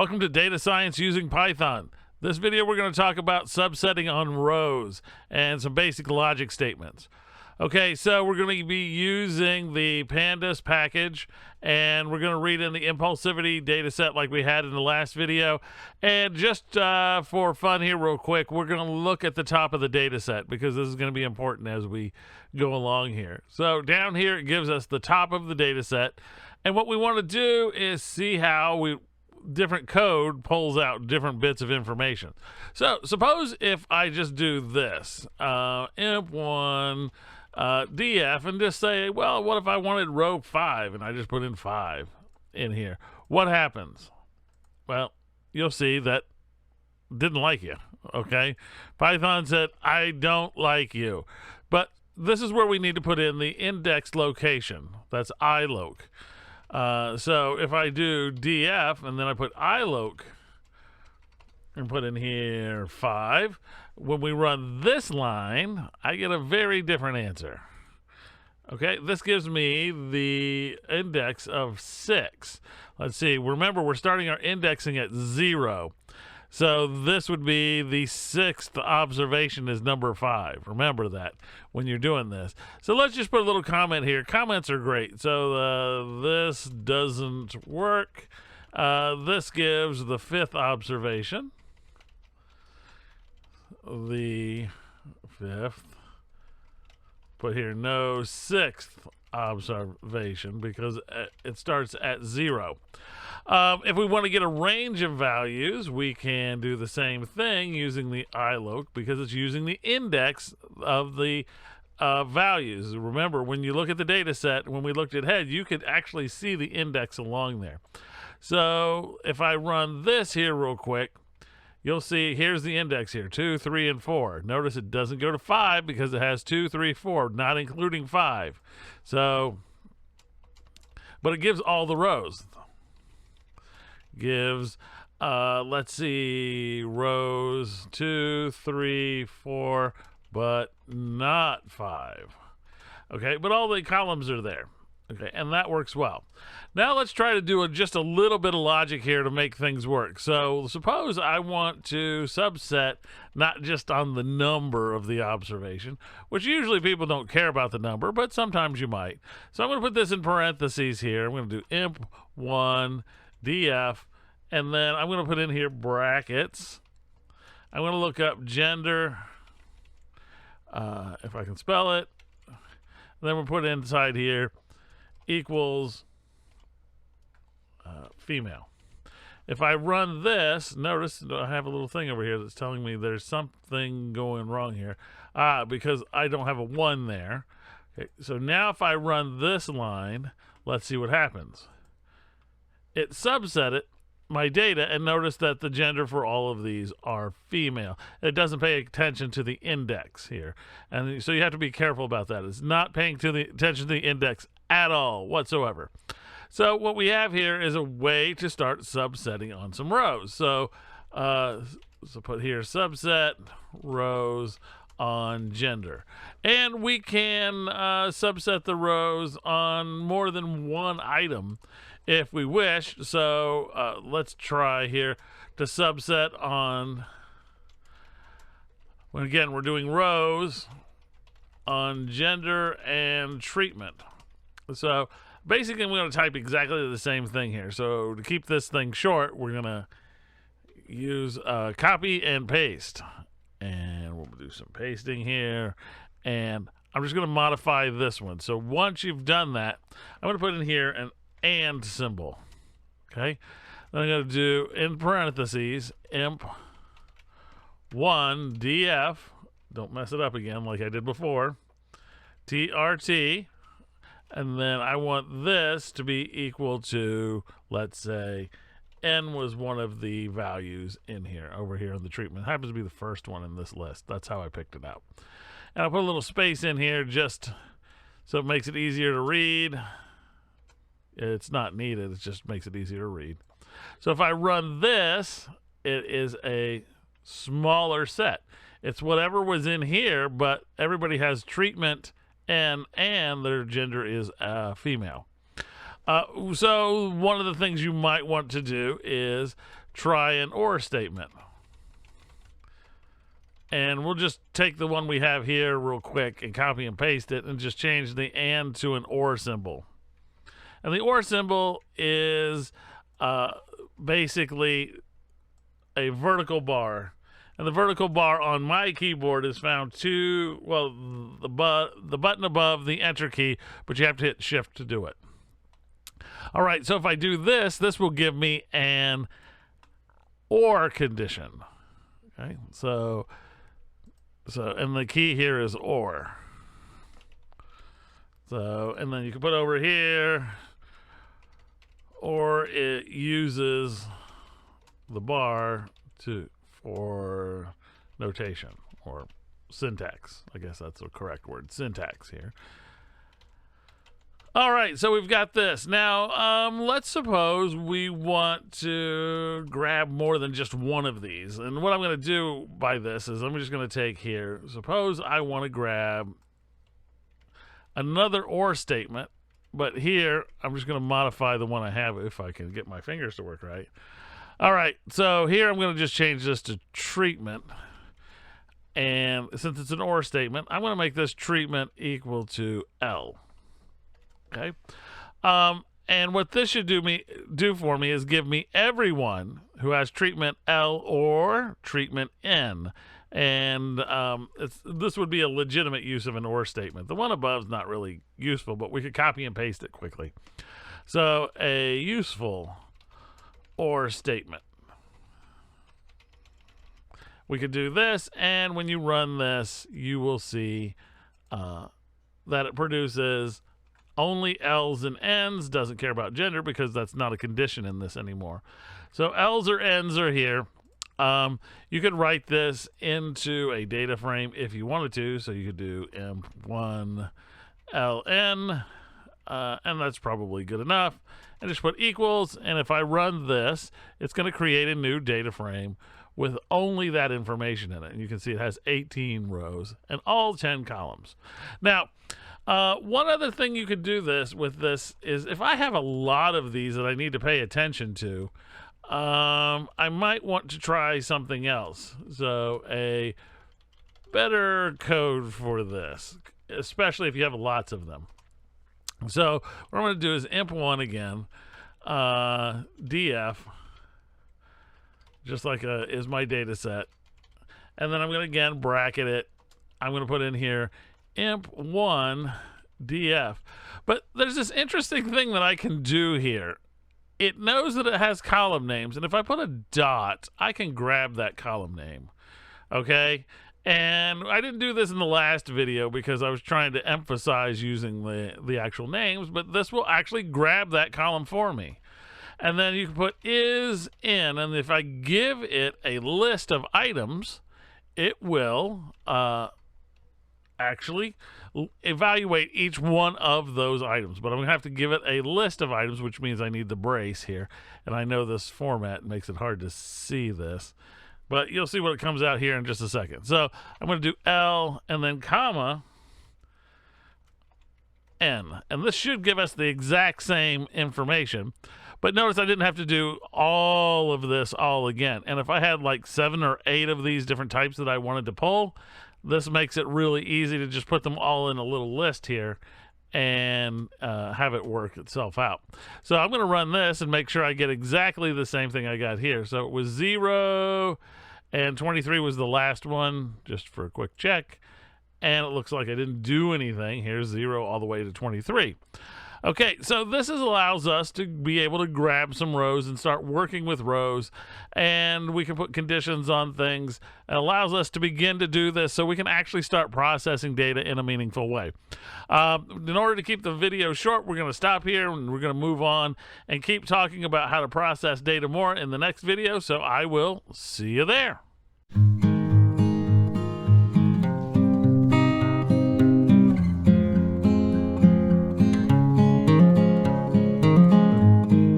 Welcome to Data Science Using Python. This video we're going to talk about subsetting on rows and some basic logic statements. Okay, so we're going to be using the pandas package, and we're going to read in the impulsivity dataset like we had in the last video. And just for fun here real quick, we're going to look at the top of the dataset because this is going to be important as we go along here. So down here it gives us the top of the dataset, and what we want to do is see how different code pulls out different bits of information. So suppose if I just do this, imp1 df, and just say, well, what if I wanted row 5 and I just put in 5 in here? What happens? Well, you'll see that didn't like you. Okay, Python said, I don't like you. But this is where we need to put in the index location. That's iloc. So if I do df and then I put iloc and put in here 5, when we run this line, I get a very different answer. Okay, this gives me the index of 6. Let's see, remember we're starting our indexing at 0. So this would be the 6th observation is number 5. Remember that when you're doing this. So let's just put a little comment here. Comments are great. So this doesn't work. This gives the 5th observation. The 5th. Put here no 6th observation because it starts at 0. If we want to get a range of values, we can do the same thing using the iloc because it's using the index of the values. Remember, when you look at the data set, when we looked at head, you could actually see the index along there. So if I run this here real quick, you'll see here's the index here, 2, 3, and 4. Notice it doesn't go to 5 because it has 2, 3, 4, not including 5. So, but it gives all the rows. Gives, let's see, rows 2, 3, 4, but not 5. Okay, but all the columns are there. Okay, and that works well. Now let's try to do just a little bit of logic here to make things work. So suppose I want to subset not just on the number of the observation, which usually people don't care about the number, but sometimes you might. So I'm going to put this in parentheses here. I'm going to do imp1 df, and then I'm going to put in here brackets. I'm going to look up gender, if I can spell it. And then we'll put inside here equals female. If I run this, notice I have a little thing over here that's telling me there's something going wrong here. Because I don't have a 1 there. Okay, so now if I run this line, let's see what happens. It subset it, my data, and notice that the gender for all of these are female. It doesn't pay attention to the index here. And so you have to be careful about that. It's not paying attention to the index at all whatsoever. So what we have here is a way to start subsetting on some rows. So put here subset rows on gender. And we can subset the rows on more than one item if we wish. So let's try here to subset on, when again we're doing rows on gender and treatment. So basically I'm going to type exactly the same thing here. So to keep this thing short, we're going to use copy and paste. And we'll do some pasting here. And I'm just going to modify this one. So once you've done that, I'm going to put in here an and symbol. Okay. Then I'm going to do in parentheses imp1 df. Don't mess it up again like I did before. trt. And then I want this to be equal to, let's say, n was one of the values in here, over here in the treatment. It happens to be the first one in this list. That's how I picked it out. And I'll put a little space in here just so it makes it easier to read. It's not needed. It just makes it easier to read. So if I run this, it is a smaller set. It's whatever was in here, but everybody has treatment and their gender is female. So one of the things you might want to do is try an OR statement. And we'll just take the one we have here real quick and copy and paste it and just change the AND to an OR symbol. And the OR symbol is basically a vertical bar. And the vertical bar on my keyboard is found the button above the Enter key, but you have to hit Shift to do it. All right, so if I do this, this will give me an OR condition. Okay, so and the key here is OR. So, and then you can put over here, or it uses the bar for notation or syntax. I guess that's the correct word, syntax here. All right, so we've got this. Now, let's suppose we want to grab more than just one of these. And what I'm going to do by this is I'm just going to take here. Suppose I want to grab another OR statement, but here I'm just going to modify the one I have if I can get my fingers to work right. All right, so here I'm going to just change this to treatment. And since it's an OR statement, I'm going to make this treatment equal to L. Okay, and what this should do for me is give me everyone who has treatment L or treatment N, and this would be a legitimate use of an OR statement. The one above is not really useful, but we could copy and paste it quickly. So a useful OR statement. We could do this, and when you run this, you will see that it produces only L's and N's, doesn't care about gender because that's not a condition in this anymore. So L's or N's are here. You could write this into a data frame if you wanted to. So you could do imp1 ln, and that's probably good enough. And just put equals, and if I run this, it's going to create a new data frame with only that information in it. And you can see it has 18 rows and all 10 columns. Now, one other thing you could do with this is if I have a lot of these that I need to pay attention to, I might want to try something else. So a better code for this, especially if you have lots of them. So what I'm going to do is imp1 again, df, just like is my data set. And then I'm going to again bracket it. I'm going to put in here imp1 df. But there's this interesting thing that I can do here. It knows that it has column names, and if I put a dot, I can grab that column name. Okay? And I didn't do this in the last video because I was trying to emphasize using the actual names, but this will actually grab that column for me. And then you can put is in, and if I give it a list of items, it will actually evaluate each one of those items. But I'm going to have to give it a list of items, which means I need the brace here. And I know this format makes it hard to see this, but you'll see what it comes out here in just a second. So I'm going to do L and then comma N. And this should give us the exact same information. But notice I didn't have to do all of this all again. And if I had like 7 or 8 of these different types that I wanted to pull, this makes it really easy to just put them all in a little list here and have it work itself out. So I'm going to run this and make sure I get exactly the same thing I got here. So it was 0 and 23 was the last one, just for a quick check. And it looks like I didn't do anything. Here's 0 all the way to 23. Okay, so this allows us to be able to grab some rows and start working with rows, and we can put conditions on things. It allows us to begin to do this so we can actually start processing data in a meaningful way. In order to keep the video short, we're going to stop here and we're going to move on and keep talking about how to process data more in the next video, so I will see you there.